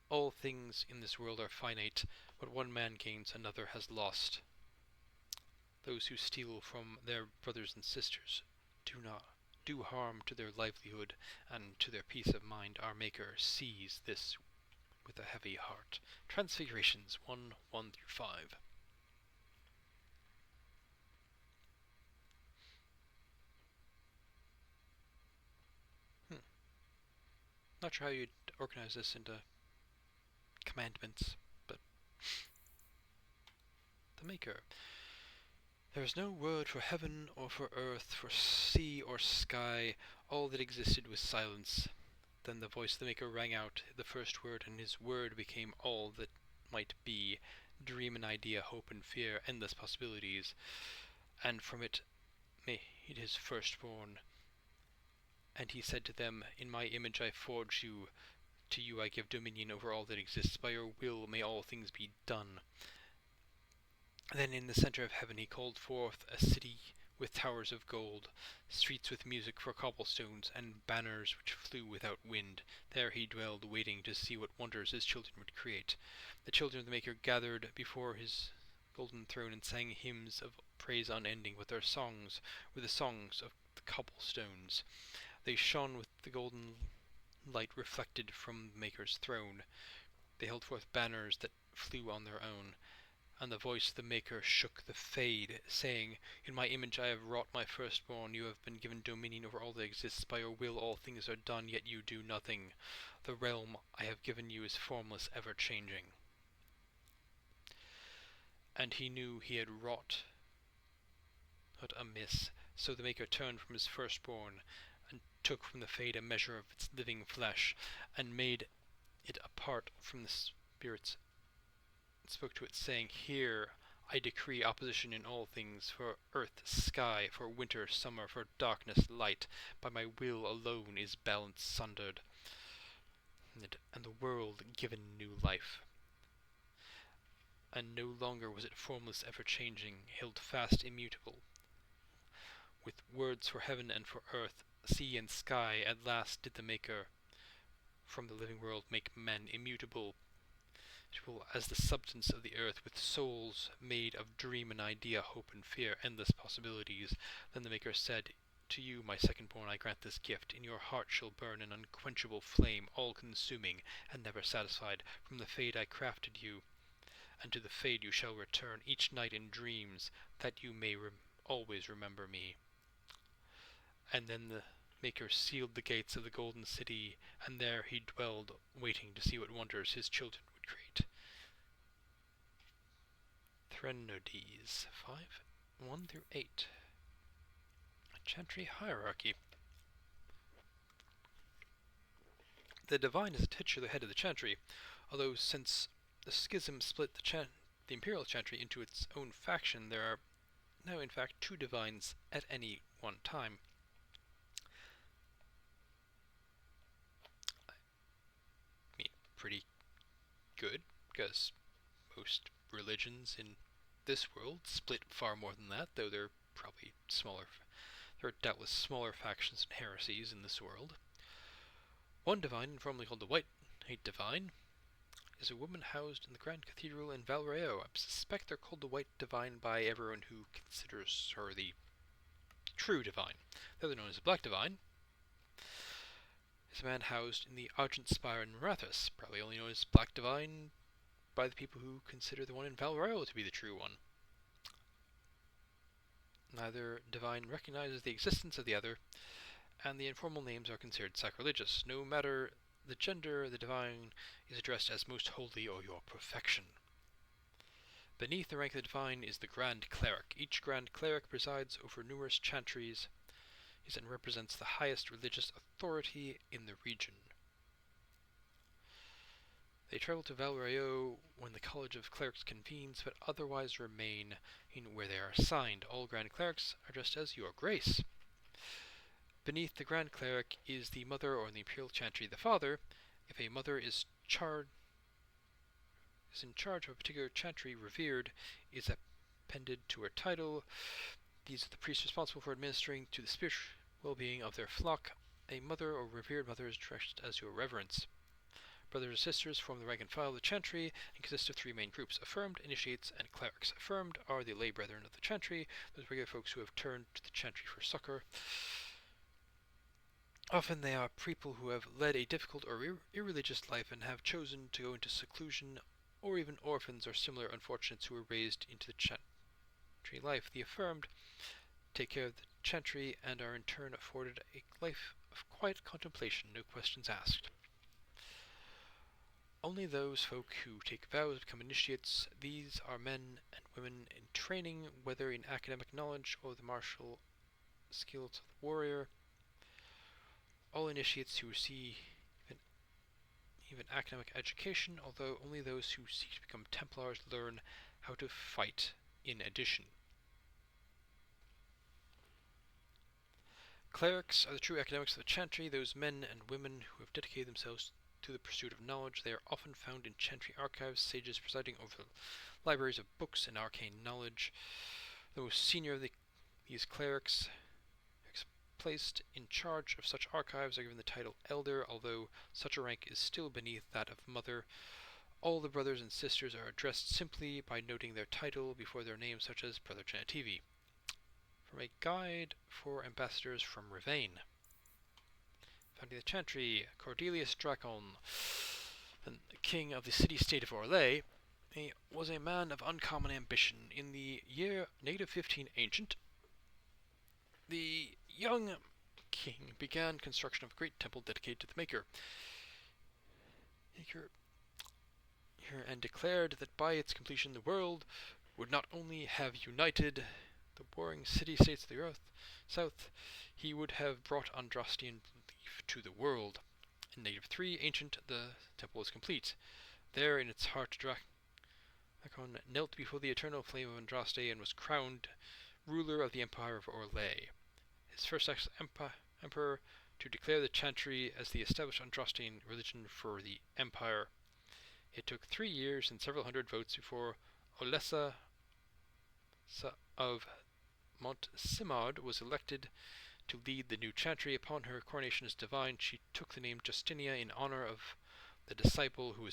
All things in this world are finite. What one man gains, another has lost. Those who steal from their brothers and sisters do harm to their livelihood and to their peace of mind. Our Maker sees this with a heavy heart. Transfigurations 1:1-5. Not sure how you'd organize this into commandments, but the Maker. There is no word for heaven or for earth, for sea or sky. All that existed was silence. Then the voice of the Maker rang out, the first word, and his word became all that might be. Dream and idea, hope and fear, endless possibilities. And from it made his firstborn. And he said to them, in my image I forge you. To you I give dominion over all that exists. By your will may all things be done. Then in the centre of heaven he called forth a city with towers of gold, streets with music for cobblestones, and banners which flew without wind. There he dwelled, waiting to see what wonders his children would create. The children of the Maker gathered before his golden throne and sang hymns of praise unending, but their songs were the songs of the cobblestones. They shone with the golden light reflected from the Maker's throne. They held forth banners that flew on their own, and the voice of the Maker shook the Fade, saying, "In my image I have wrought my firstborn. You have been given dominion over all that exists. By your will all things are done, yet you do nothing. The realm I have given you is formless, ever-changing." And he knew he had wrought but amiss, so the Maker turned from his firstborn, and took from the Fade a measure of its living flesh, and made it apart from the spirits, and spoke to it, saying, "Here I decree opposition in all things, for earth, sky, for winter, summer, for darkness, light. By my will alone is balance sundered, and the world given new life. And no longer was it formless, ever-changing, held fast, immutable. With words for heaven and for earth, sea and sky, at last did the Maker from the living world make men immutable as the substance of the earth, with souls made of dream and idea, hope and fear, endless possibilities. Then the Maker said, "To you, my second-born, I grant this gift. In your heart shall burn an unquenchable flame, all-consuming and never satisfied. From the Fade I crafted you, and to the Fade you shall return each night in dreams, that you may always remember me." And then the Maker sealed the gates of the golden city, and there he dwelled, waiting to see what wonders his children would create. Threnodies 5, 1 through 8. A Chantry Hierarchy. The Divine is a titular head of the Chantry, although since the schism split the Imperial Chantry into its own faction, there are now in fact 2 Divines at any one time. I mean, pretty good, because most religions in this world split far more than that, though there are probably smaller. There are doubtless smaller factions and heresies in this world. One Divine, informally called the White Knight Divine, is a woman housed in the Grand Cathedral in Valrayo. I suspect they're called the White Divine by everyone who considers her the true Divine. The other, known as the Black Divine, is a man housed in the Argent Spire in Marathas, probably only known as Black Divine by the people who consider the one in Valrayo to be the true one. Neither Divine recognizes the existence of the other, and the informal names are considered sacrilegious. No matter the gender, the Divine is addressed as Most Holy or Your Perfection. Beneath the rank of the Divine is the Grand Cleric. Each Grand Cleric presides over numerous chantries and represents the highest religious authority in the region. They travel to Valrayo when the College of Clerics convenes, but otherwise remain where they are assigned. All Grand Clerics are dressed as Your Grace. Beneath the Grand Cleric is the Mother, or in the Imperial Chantry, the Father. If a Mother is in charge of a particular chantry, revered is appended to her title. These are the priests responsible for administering to the spiritual well-being of their flock. A Mother or revered Mother is dressed as Your Reverence. Brothers and sisters form the rank and file of the chantry and consist of 3 main groups: affirmed, initiates, and clerics. Affirmed are the lay brethren of the chantry, those regular folks who have turned to the chantry for succor. Often they are people who have led a difficult or irreligious life and have chosen to go into seclusion, or even orphans or similar unfortunates who were raised into the chantry life. The affirmed take care of the chantry and are in turn afforded a life of quiet contemplation, no questions asked. Only those folk who take vows become initiates. These are men and women in training, whether in academic knowledge or the martial skills of the warrior. All initiates who receive even academic education, although only those who seek to become Templars learn how to fight in addition. Clerics are the true academics of the chantry, those men and women who have dedicated themselves to the pursuit of knowledge. They are often found in chantry archives, sages presiding over libraries of books and arcane knowledge. The most senior of these clerics, placed in charge of such archives, are given the title Elder, although such a rank is still beneath that of Mother. All the brothers and sisters are addressed simply by noting their title before their names, such as Brother Genevieve. From a guide for ambassadors from Ravane. Founding the Chantry, Cordelius Dracon, the king of the city-state of Orlais, was a man of uncommon ambition. In the year native 15 Ancient, the young king began construction of a great temple dedicated to the Maker, and declared that by its completion the world would not only have united the warring city-states of the earth, south, he would have brought Andrastian belief to the world. In native 3 Ancient, the temple was complete. There, in its heart, Dracon knelt before the eternal flame of Andraste and was crowned ruler of the Empire of Orlais. His first emperor to declare the Chantry as the established Andrastian religion for the Empire. It took 3 years and several hundred votes before Olessa of Montsimard was elected to lead the new Chantry. Upon her coronation as divine, she took the name Justinia in honor of the disciple who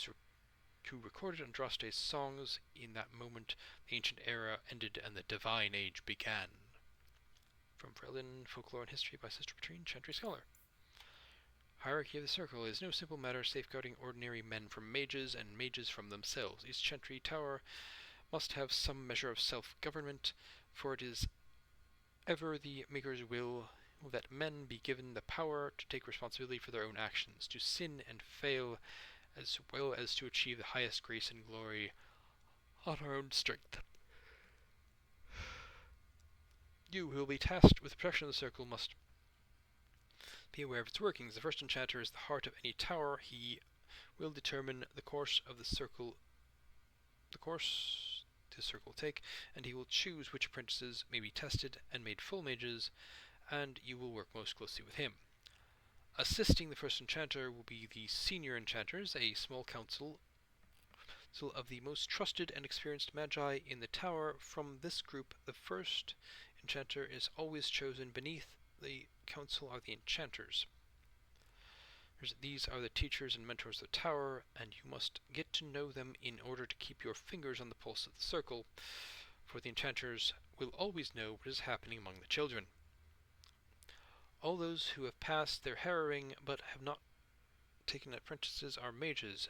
recorded Andraste's songs. In that moment, the ancient era ended and the divine age began. From Berlin, Folklore and History by Sister Petrine, Chantry Scholar. Hierarchy of the Circle is no simple matter, safeguarding ordinary men from mages and mages from themselves. Each Chantry Tower must have some measure of self-government, for it is ever the Maker's will that men be given the power to take responsibility for their own actions, to sin and fail, as well as to achieve the highest grace and glory on our own strength. You who will be tasked with the protection of the circle must be aware of its workings. The first enchanter is the heart of any tower. He will determine the course the circle will take, and he will choose which apprentices may be tested and made full mages, and you will work most closely with him. Assisting the first enchanter will be the senior enchanters, a small council of the most trusted and experienced magi in the tower. From this group, the first enchanter is always chosen. Beneath the council are the enchanters. These are the teachers and mentors of the tower, and you must get to know them in order to keep your fingers on the pulse of the circle, for the enchanters will always know what is happening among the children. All those who have passed their harrowing but have not taken apprentices are mages.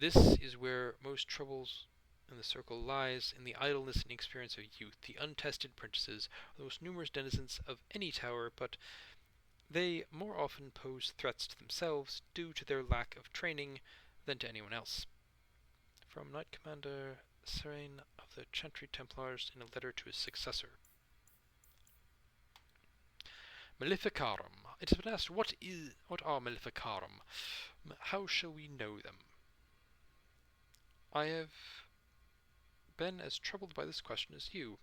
This is where most troubles in the circle lies, in the idleness and inexperience of youth. The untested apprentices are the most numerous denizens of any tower, but they more often pose threats to themselves due to their lack of training than to anyone else. From Knight Commander Serene of the Chantry Templars in a letter to his successor. Maleficarum. It has been asked, what are Maleficarum? How shall we know them? I have been as troubled by this question as you.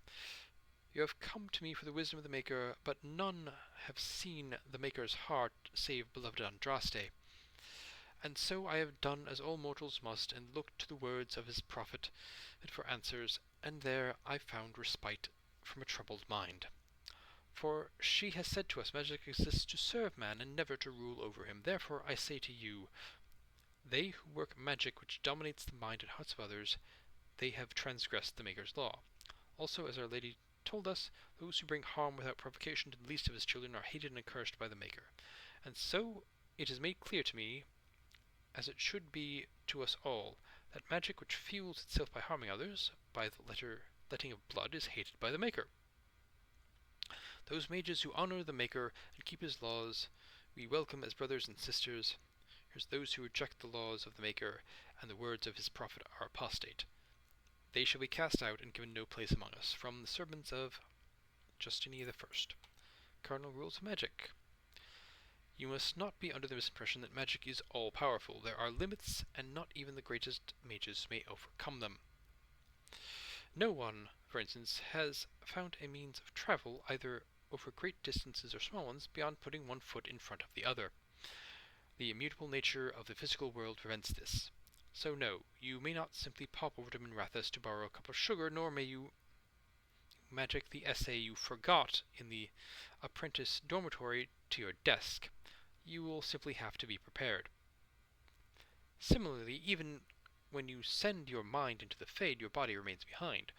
You have come to me for the wisdom of the Maker, but none have seen the Maker's heart save beloved Andraste. And so I have done as all mortals must, and looked to the words of his prophet for answers, and there I found respite from a troubled mind. For she has said to us, magic exists to serve man and never to rule over him. Therefore I say to you, they who work magic which dominates the mind and hearts of others, they have transgressed the Maker's law. Also, as Our Lady told us, those who bring harm without provocation to the least of his children are hated and cursed by the Maker. And so it is made clear to me, as it should be to us all, that magic which fuels itself by harming others, by the letting of blood, is hated by the Maker. Those mages who honor the Maker and keep his laws, we welcome as brothers and sisters. Here's those who reject the laws of the Maker and the words of his prophet are apostate. They shall be cast out and given no place among us. From the servants of Justinia I. Cardinal Rules of Magic. You must not be under the misimpression that magic is all-powerful. There are limits, and not even the greatest mages may overcome them. No one, for instance, has found a means of travel, either over great distances or small ones, beyond putting one foot in front of the other. The immutable nature of the physical world prevents this. So no, you may not simply pop over to Minrathous to borrow a cup of sugar, nor may you magic the essay you forgot in the apprentice dormitory to your desk. You will simply have to be prepared. Similarly, even when you send your mind into the Fade, your body remains behind.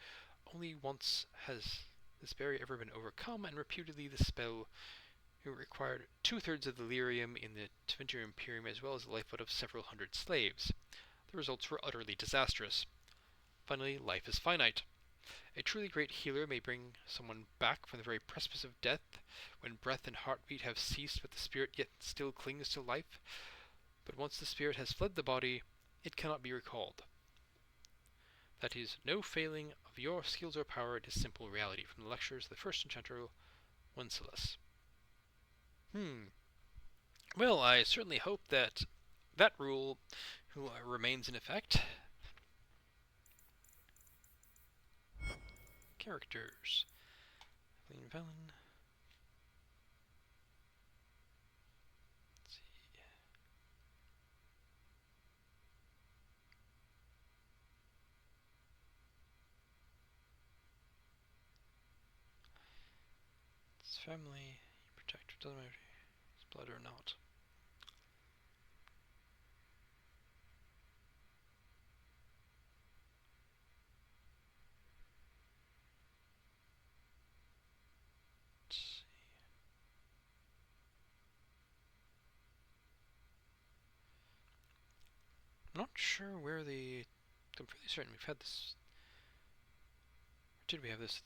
Only once has this barrier ever been overcome, and reputedly the spell required two-thirds of the lyrium in the Tevinter Imperium as well as the lifeblood of several hundred slaves. The results were utterly disastrous. Finally, life is finite. A truly great healer may bring someone back from the very precipice of death, when breath and heartbeat have ceased but the spirit yet still clings to life. But once the spirit has fled the body, it cannot be recalled. That is no failing of your skills or power, it is simple reality. From the lectures of the first enchanter, Wencelas. Well, I certainly hope that that rule remains in effect. Characters. Evelyn Velen. Let's see. It's family. Protector. Doesn't matter if it's blood or not. I'm not sure where the... I'm fairly certain we've had this... Or did we have this?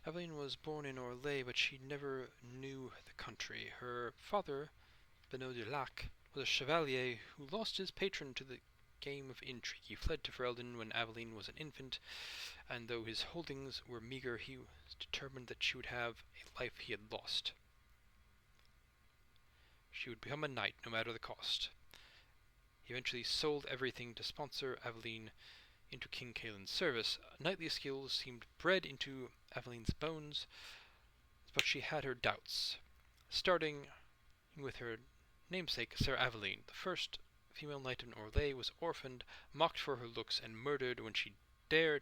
Aveline was born in Orlais, but she never knew the country. Her father, Benoît de Lac, was a chevalier who lost his patron to the game of intrigue. He fled to Ferelden when Aveline was an infant, and though his holdings were meagre, he was determined that she would have a life he had lost. She would become a knight, no matter the cost. He eventually sold everything to sponsor Aveline into King Caelin's service. Knightly skills seemed bred into Aveline's bones, but she had her doubts. Starting with her namesake, Sir Aveline, the first female knight in Orlais, was orphaned, mocked for her looks, and murdered when she dared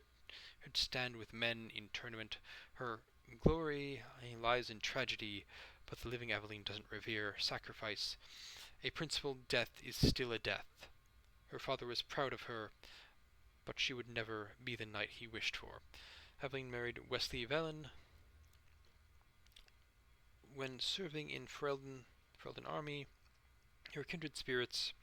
to stand with men in tournament. Her glory lies in tragedy, but the living Aveline doesn't revere sacrifice. A principled death is still a death. Her father was proud of her, but she would never be the knight he wished for. Aveline married Wesley Velen. When serving in Ferelden army, her kindred spirits,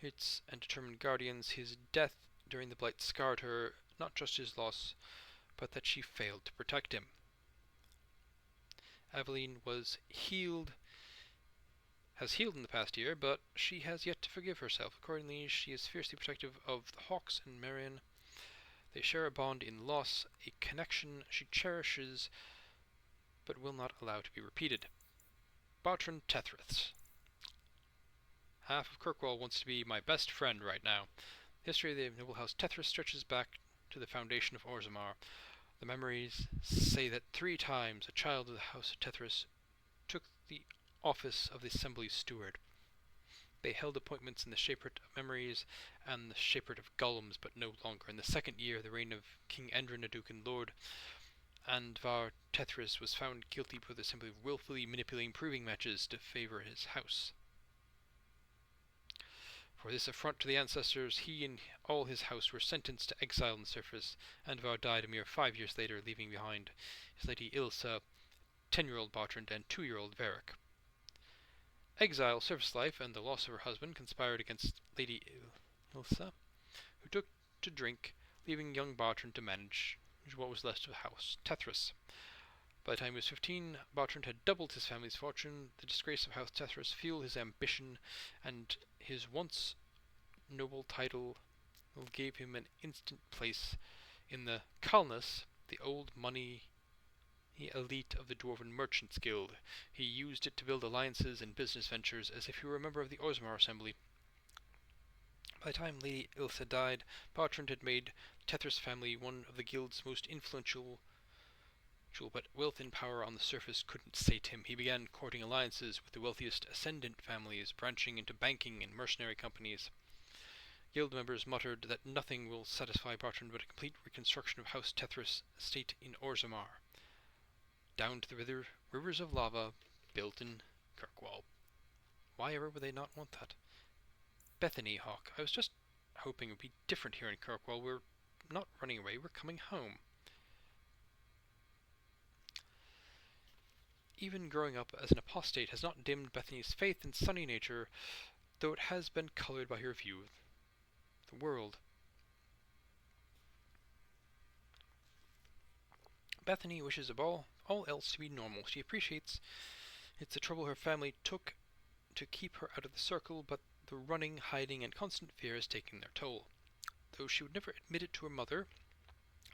and determined guardians, his death during the Blight scarred her, not just his loss, but that she failed to protect him. Aveline has healed in the past year, but she has yet to forgive herself. Accordingly, she is fiercely protective of the Hawks and Marion. They share a bond in loss, a connection she cherishes, but will not allow to be repeated. Bartrand Tethryth. Half of Kirkwall wants to be my best friend right now. The history of the noble house Tethryth stretches back to the foundation of Orzammar. The memories say that 3 times a child of the house of Tethryth took the office of the assembly's steward. They held appointments in the Shapert of Memories and the Shapert of Golems, but no longer. In the 2nd year of the reign of King Endrin, a duke and lord, Andvar Tethryth was found guilty for the assembly of willfully manipulating proving matches to favour his house. For this affront to the ancestors, he and all his house were sentenced to exile on the surface. Andvar died a mere 5 years later, leaving behind his lady Ilsa, 10-year-old Bartrand, and 2-year-old Varric. Exile, surface life, and the loss of her husband conspired against Lady Ilsa, who took to drink, leaving young Bartrand to manage what was left of the house Tethryth. By the time he was 15, Bartrand had doubled his family's fortune. The disgrace of House Tethryth fueled his ambition, and his once noble title gave him an instant place in the Kalnas, the old money elite of the Dwarven Merchants Guild. He used it to build alliances and business ventures as if he were a member of the Orzammar Assembly. By the time Lady Ilsa died, Bartrand had made Tethryth's family one of the guild's most influential But wealth and power on the surface couldn't sate him. He began courting alliances with the wealthiest ascendant families, branching into banking and mercenary companies. Guild members muttered that nothing will satisfy Bartrand but a complete reconstruction of House Tethras' estate in Orzammar, down to the rivers of lava built in Kirkwall. Why ever would they not want that? Bethany Hawk, I was just hoping it would be different here in Kirkwall. We're not running away, we're coming home. Even growing up as an apostate has not dimmed Bethany's faith in sunny nature, though it has been coloured by her view of the world. Bethany wishes above all else to be normal. She appreciates it's the trouble her family took to keep her out of the circle, but the running, hiding, and constant fear has taken their toll. Though she would never admit it to her mother,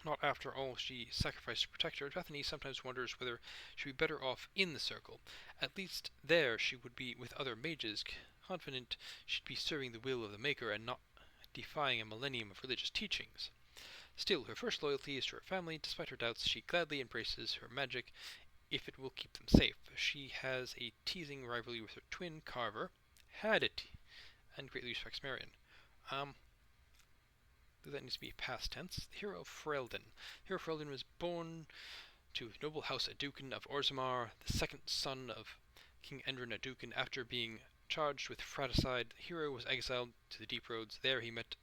not after all she sacrificed to protect her, Bethany sometimes wonders whether she would be better off in the circle. At least there she would be with other mages, confident she'd be serving the will of the Maker and not defying a millennium of religious teachings. Still, her first loyalty is to her family. Despite her doubts, she gladly embraces her magic if it will keep them safe. She has a teasing rivalry with her twin, Carver, and greatly respects Marion. That needs to be past tense. The hero Ferelden. Hero Ferelden was born to a noble house Aducan of Orzammar, the second son of King Endrin Aducan. After being charged with fratricide, the hero was exiled to the Deep Roads. There he met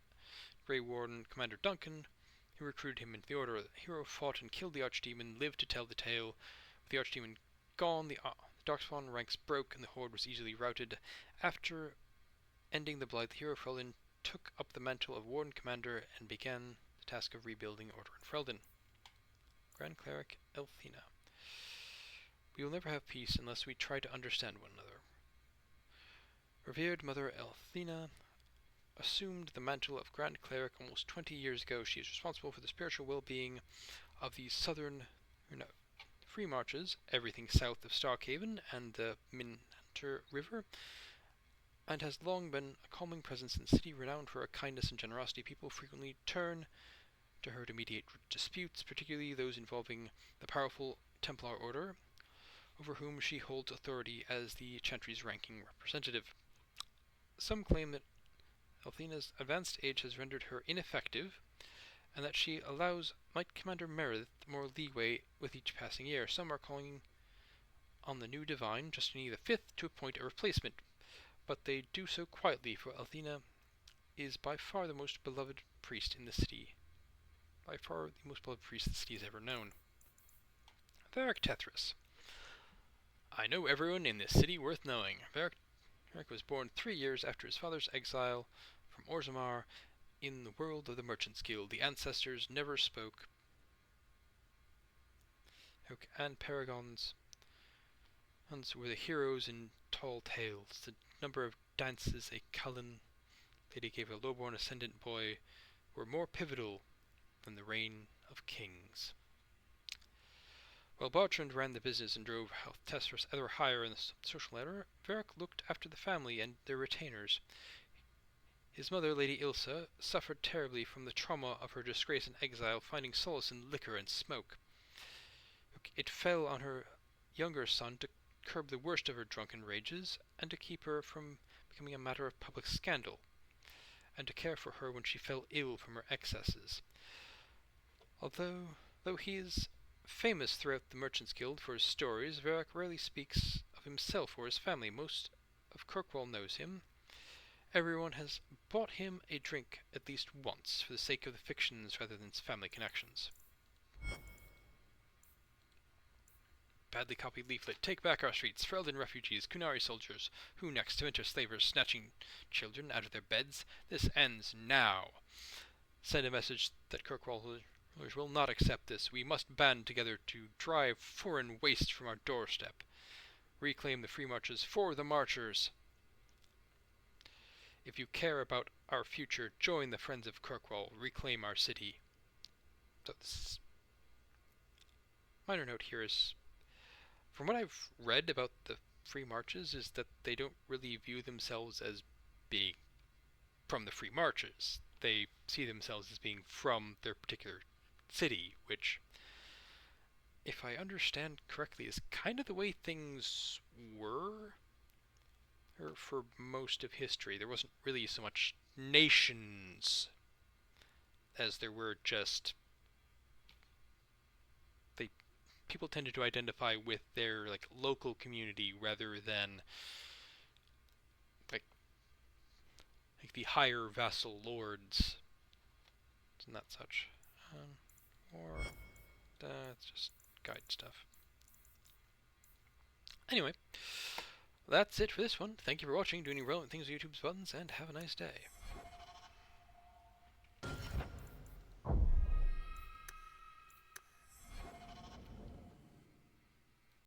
Grey Warden Commander Duncan, who recruited him into the Order. The hero fought and killed the Archdemon, lived to tell the tale. With the Archdemon gone, the Darkspawn ranks broke, and the Horde was easily routed. After ending the Blight, the hero Ferelden took up the mantle of Warden Commander and began the task of rebuilding Order in Ferelden. Grand Cleric Elthina. We will never have peace unless we try to understand one another. Revered Mother Elthina assumed the mantle of Grand Cleric almost 20 years ago. She is responsible for the spiritual well-being of the free marches, everything south of Starkhaven and the Minter River, and has long been a calming presence in the city. Renowned for her kindness and generosity, people frequently turn to her to mediate disputes, particularly those involving the powerful Templar Order, over whom she holds authority as the Chantry's ranking representative. Some claim that Elthina's advanced age has rendered her ineffective, and that she allows Knight Commander Meredith more leeway with each passing year. Some are calling on the new Divine, Justini V, to appoint a replacement, but they do so quietly, for Elthina is by far the most beloved priest in the city. By far the most beloved priest the city has ever known. Varric Tethras. I know everyone in this city worth knowing. Varric was born 3 years after his father's exile from Orzammar in the world of the Merchants Guild. The ancestors never spoke, and paragons were the heroes in tall tales. The number of dances a Cullen lady gave a lowborn ascendant boy were more pivotal than the reign of kings. While Bartrand ran the business and drove Health Tethras ever higher in the social ladder, Varric looked after the family and their retainers. His mother, Lady Ilsa, suffered terribly from the trauma of her disgrace and exile, finding solace in liquor and smoke. It fell on her younger son to curb the worst of her drunken rages, and to keep her from becoming a matter of public scandal, and to care for her when she fell ill from her excesses. Though he is famous throughout the Merchants Guild for his stories, Varric rarely speaks of himself or his family. Most of Kirkwall knows him. Everyone has bought him a drink at least once, for the sake of the fictions rather than his family connections. Badly copied leaflet. Take back our streets. Ferelden refugees, Kunari soldiers. Who next? Winter slavers snatching children out of their beds. This ends now. Send a message that Kirkwall will not accept this. We must band together to drive foreign waste from our doorstep. Reclaim the free marches for the marchers. If you care about our future, join the Friends of Kirkwall. Reclaim our city. So this minor note here is, from what I've read about the free marches, is that they don't really view themselves as being from the free marches. They see themselves as being from their particular city, which if I understand correctly, is kind of the way things were, or for most of history. There wasn't really so much nations as there were just they people tended to identify with their like local community rather than like the higher vassal lords and that such. Or it's just guide stuff. Anyway, that's it for this one. Thank you for watching, doing relevant things with YouTube's buttons, and have a nice day.